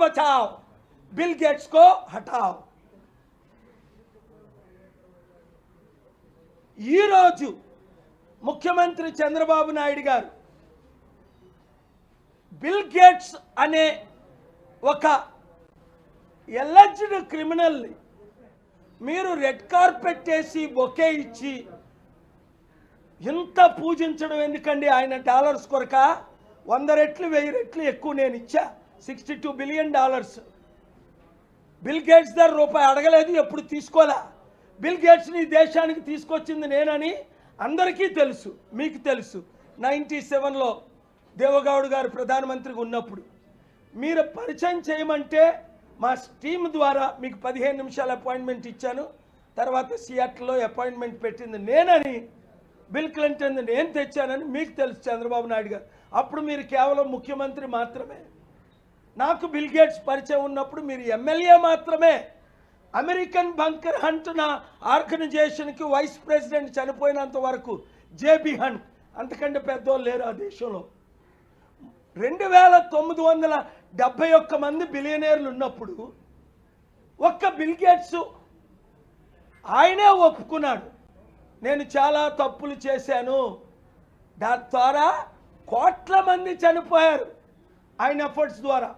बचाओ, Bill Gates को हटाओ। ఈ రోజు ముఖ్యమంత్రి చంద్రబాబు నాయుడు గారు బిల్ గేట్స్ అనే ఒక ఎలెజ్డ్ క్రిమినల్ని మీరు రెడ్ కార్పెట్ వేసి బొకే ఇచ్చి ఇంత పూజించడం ఎందుకండి? ఆయన డాలర్స్ కొరక 100 రెట్లు 1000 రెట్లు ఎక్కువ నేను ఇచ్చా, $62 బిలియన్. బిల్ గేట్స్ దగ్గర రూపాయి అడగలేదు, ఎప్పుడు తీసుకోలే. బిల్ గేట్స్ని దేశానికి తీసుకొచ్చింది నేనని అందరికీ తెలుసు, మీకు తెలుసు. 97లో దేవగౌడ్ గారు ప్రధానమంత్రిగా ఉన్నప్పుడు మీరు పరిచయం చేయమంటే మా టీం ద్వారా మీకు 15 నిమిషాల అపాయింట్మెంట్ ఇచ్చాను. తర్వాత సియాట్లలో అపాయింట్మెంట్ పెట్టింది నేనని, బిల్ క్లింటన్ నేను తెచ్చానని మీకు తెలుసు చంద్రబాబు నాయుడు గారు. అప్పుడు మీరు కేవలం ముఖ్యమంత్రి మాత్రమే. నాకు బిల్ గేట్స్ పరిచయం ఉన్నప్పుడు మీరు ఎమ్మెల్యే మాత్రమే. అమెరికన్ బంకర్ హంట్ నా ఆర్గనైజేషన్కి వైస్ ప్రెసిడెంట్ చనిపోయినంత వరకు జేబీ హంట్, అంతకంటే పెద్దోళ్ళు లేరు ఆ దేశంలో. 2971 మంది బిలియనీర్లు ఉన్నప్పుడు ఒక్క బిల్ గేట్స్ ఆయనే ఒప్పుకున్నాడు, నేను చాలా తప్పులు చేశాను. దాని ద్వారా కోట్ల మంది చనిపోయారు ఆయన ఎఫర్ట్స్ ద్వారా.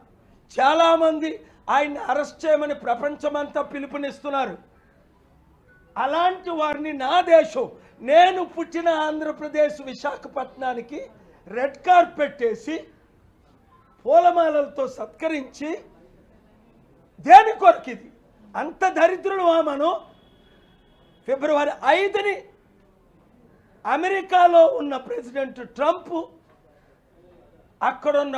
చాలామంది ఆయన అరెస్ట్ చేయమని ప్రపంచమంతా పిలుపునిస్తున్నారు. అలాంటి వారిని నా దేశం, నేను పుట్టిన ఆంధ్రప్రదేశ్ విశాఖపట్నానికి రెడ్ కార్పెట్ వేసి పూలమాలలతో సత్కరించి, దేని కొరకు ఇది? అంత దరిద్రులు మనం. ఫిబ్రవరి 5ని అమెరికాలో ఉన్న ప్రెసిడెంట్ ట్రంప్ అక్కడున్న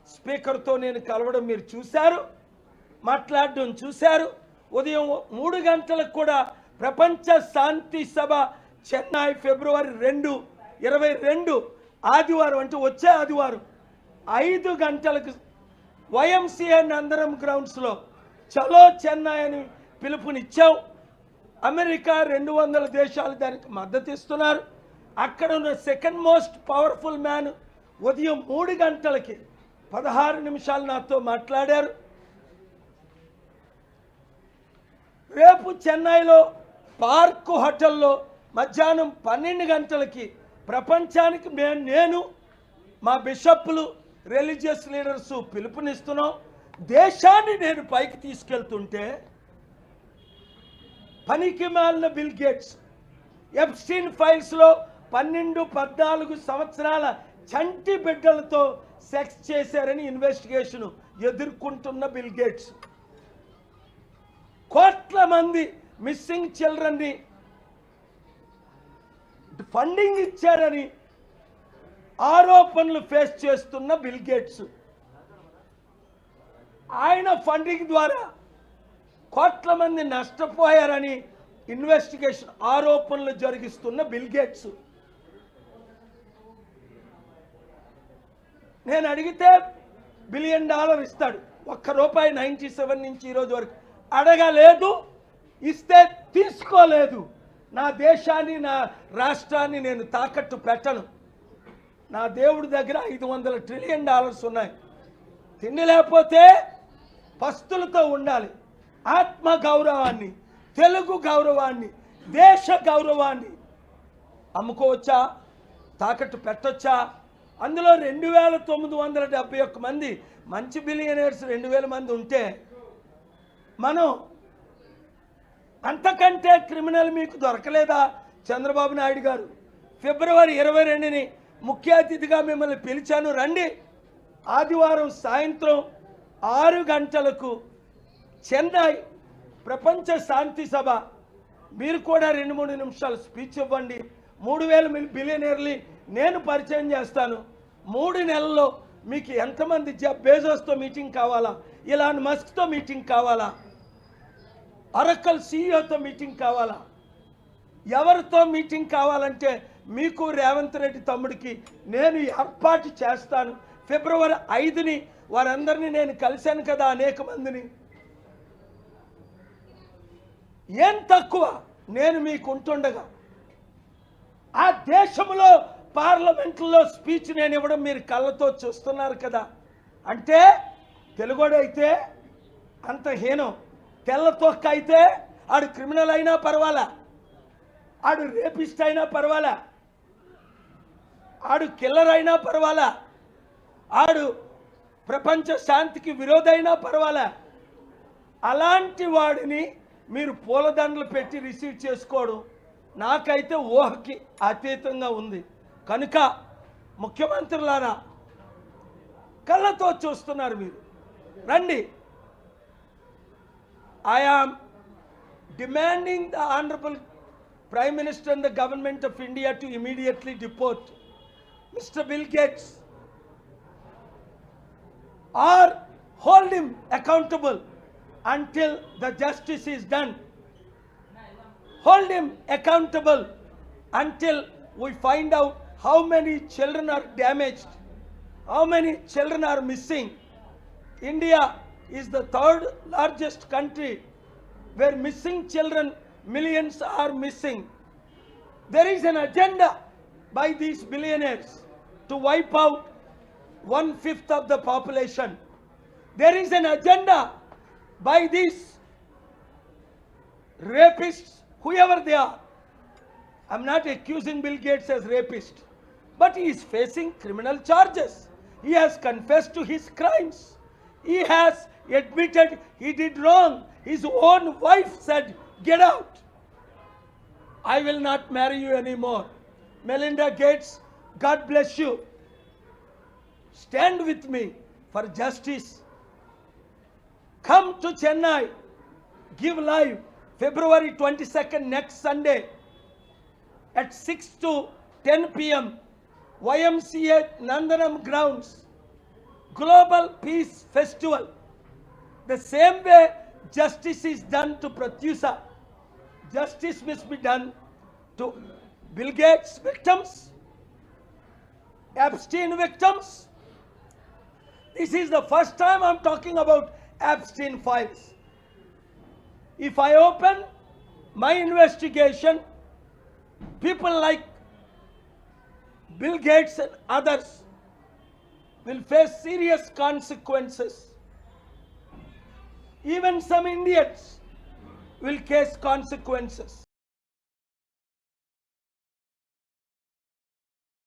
స్పీకర్తో నేను కలవడం మీరు చూశారు, మాట్లాడడం చూశారు. ఉదయం 3 గంటలకు కూడా ప్రపంచ శాంతి సభ చెన్నై ఫిబ్రవరి 2, 22 ఆదివారం, అంటే వచ్చే ఆదివారం 5 గంటలకు YMCA నందరం గ్రౌండ్స్లో చలో చెన్నై అని పిలుపునిచ్చాం. అమెరికా 200 దేశాలు దానికి మద్దతు ఇస్తున్నారు. అక్కడ ఉన్న సెకండ్ మోస్ట్ పవర్ఫుల్ మ్యాన్ ఉదయం 3 గంటలకి 16 నిమిషాలు నాతో మాట్లాడారు. రేపు చెన్నైలో పార్క్ హోటల్లో మధ్యాహ్నం 12 గంటలకి ప్రపంచానికి నేను మా బిషప్లు రిలీజియస్ లీడర్స్ పిలుపునిస్తున్నాం. దేశాన్ని నేను పైకి తీసుకెళ్తుంటే పనికి మాలిన బిల్ గేట్స్ ఎప్స్టీన్ ఫైల్స్లో 12-14 సంవత్సరాల చంటి బిడ్డలతో సెక్స్ చేశారని ఇన్వెస్టిగేషన్ ఎదుర్కొంటున్న బిల్ గేట్స్, కోట్ల మంది మిస్సింగ్ చిల్డ్రన్ని ఫండింగ్ ఇచ్చారని ఆరోపణలు ఫేస్ చేస్తున్న బిల్ గేట్స్, ఆయన ఫండింగ్ ద్వారా కోట్ల మంది నష్టపోయారని ఇన్వెస్టిగేషన్ ఆరోపణలు జరిగిస్తున్న బిల్ గేట్స్. నేను అడిగితే $1 బిలియన్ ఇస్తాడు. ₹1 97 నుంచి ఈరోజు వరకు అడగలేదు, ఇస్తే తీసుకోలేదు. నా దేశాన్ని, నా రాష్ట్రాన్ని నేను తాకట్టు పెట్టను. నా దేవుడి దగ్గర $500 ట్రిలియన్ ఉన్నాయి. తిండి లేకపోతే పస్తులతో ఉండాలి. ఆత్మ గౌరవాన్ని, తెలుగు గౌరవాన్ని, దేశ గౌరవాన్ని అమ్ముకోవచ్చా? తాకట్టు పెట్టొచ్చా? అందులో 2971 మంది మంచి బిలియనర్స్ 2000 మంది ఉంటే మనం అంతకంటే క్రిమినల్ మీకు దొరకలేదా? చంద్రబాబు నాయుడు గారు ఫిబ్రవరి 22ని ముఖ్య అతిథిగా మిమ్మల్ని పిలిచాను, రండి. ఆదివారం సాయంత్రం 6 గంటలకు చెన్నై ప్రపంచ శాంతి సభ, మీరు కూడా 2-3 నిమిషాలు స్పీచ్ ఇవ్వండి. 3000 బిలియనర్లు నేను పరిచయం చేస్తాను. 3 నెలల్లో మీకు ఎంతమంది జెఫ్ బెజోస్తో మీటింగ్ కావాలా, ఇలాన్ మస్క్తో మీటింగ్ కావాలా, అరకల్ సీఈఓతో మీటింగ్ కావాలా, ఎవరితో మీటింగ్ కావాలంటే మీకు రేవంత్ రెడ్డి తమ్ముడికి నేను ఏర్పాటు చేస్తాను. ఫిబ్రవరి 5ని వారందరినీ నేను కలిశాను కదా, అనేక మందిని. ఏం తక్కువ నేను మీకు ఉంటుండగా ఆ దేశంలో పార్లమెంట్లో స్పీచ్ నేను ఇవ్వడం మీరు కళ్ళతో చూస్తున్నారు కదా. అంటే తెలుగోడైతే అంత హీనం, తెల్ల తొక్క అయితే ఆడు క్రిమినల్ అయినా పర్వాలా, ఆడు రేపిస్ట్ అయినా పర్వాలా, ఆడు కిల్లర్ అయినా పర్వాలా, ఆడు ప్రపంచ శాంతికి విరోధైనా పర్వాలా, అలాంటి వాడిని మీరు పూలదండలు పెట్టి రిసీవ్ చేసుకోవడం నాకైతే ఊహకి అతీతంగా ఉంది. కనుక ముఖ్యమంత్రులారా, కళ్ళతో చూస్తున్నారు మీరు, రండి. I am demanding the Honorable Prime Minister and the Government of India to immediately deport Mr. Bill Gates or hold him accountable until the justice is done. Hold him accountable until we find out how many children are damaged, how many children are missing. India is the third largest country where missing children, millions are missing. There is an agenda by these billionaires to wipe out 1/5 of the population. There is an agenda by these rapists, whoever they are. I'm not accusing Bill Gates as rapist, but he is facing criminal charges. He has confessed to his crimes. He has admitted he did wrong. His own wife said, "Get out. I will not marry you anymore." Melinda Gates, God bless you. Stand with me for justice. Come to Chennai. Give live February 22nd, next Sunday at 6 to 10 p.m. YMCA Nandanam grounds. Global Peace Festival. The same way justice is done to Pratyusha, justice must be done to Bill Gates victims, Epstein victims. This is the first time I'm talking about Epstein files. If I open my investigation, people like Bill Gates and others will face serious consequences. Even some Indians will face consequences.